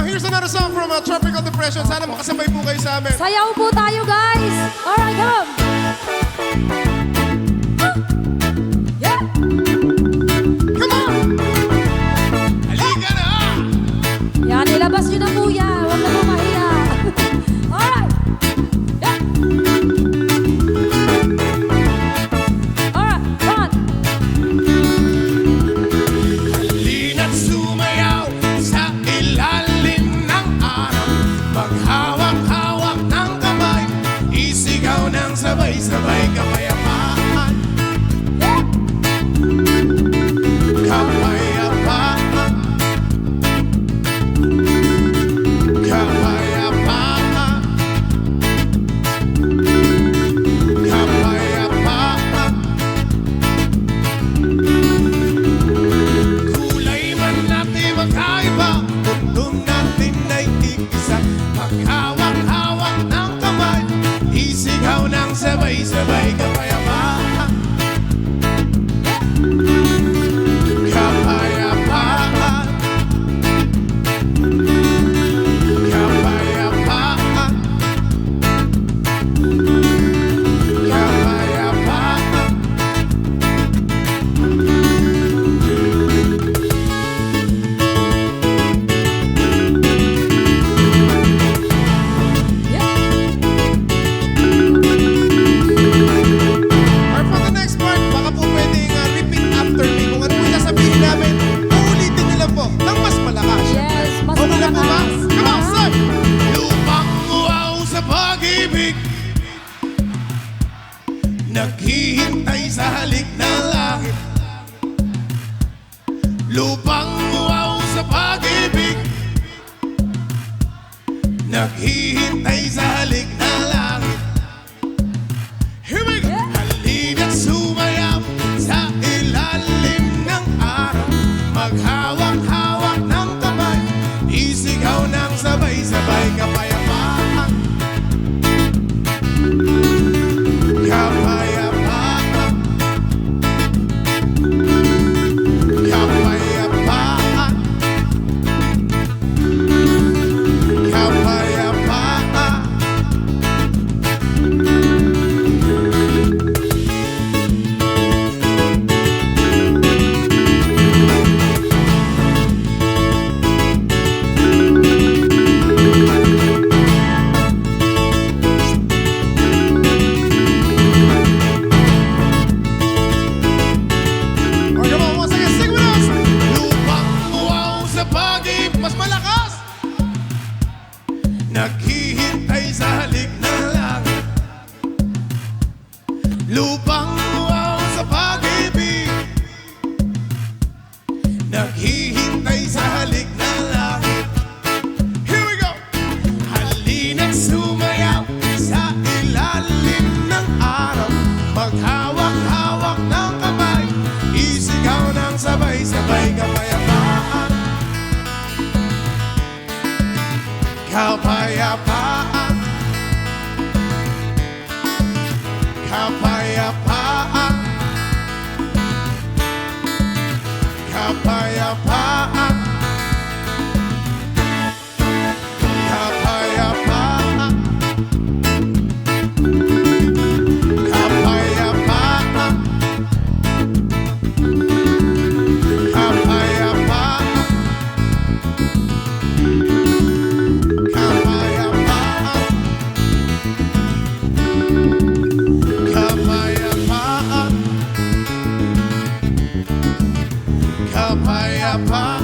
here's another song from Tropical Depression. Sana makasabay po kayo sa amin. Sayaw po tayo, guys! Alright, come! Yeah! Come on! Halika na! Yan, ilabas nyo na po yan. Huwag na po mahiya. Alright! Yeah! Alright, come on! Halina't sumayaw sa ilalim ng araw. Maghawak-hawak ng kamay, isigaw ng sabay-sabay kapayapaan. Yeah! Kapayapaan. Kapayapaan. Kapayapaan. Kulay man natin magkaiba, mundong natin ay tig-isa. Maghawak-hawak ng kamay, isigaw ng sabay-sabay kapayapaan. Kapayapaan. Kapayapaan. Kapayapaan. Or for the next part, baka po pwedeng repeat after me. Kung ano po yung sasabihin namin, uulitin nyo lang po ng mas malakas. Yes, mas Okay lang po ba? malakas. Come on, son! Lupang uwaw sa pag-ibig, naghihintay sa halik ng langit. Lupang uwaw sa pag-ibig, naghihintay sa halik ng langit. Here we go! Halina't sumayaw sa ilalim ng araw. Maghawak-hawak ng kamay, isigaw ng sabay-sabay kapayapaan. Kapayapaan. Kapayapaan. Kapayapaan. Or come on, once again, sing with us! Lupang uwaw sa pag-ibig, mas malakas! Naghihintay sa halik ng langit. Lupang uwaw sa pag-ibig, naghihintay sa halik ng langit. Here we go! Halina't sumayaw sa ilalim ng araw. Maghawak-hawak ng kamay, isigaw ng sabay-sabay kapayapaan. Kapayapaan. Kapayapaan. Kapayapaan. Kapayapaan. Kapayapaan. Kapayapaan. Kapayapaan. Kapayapaan. Kapayapaan.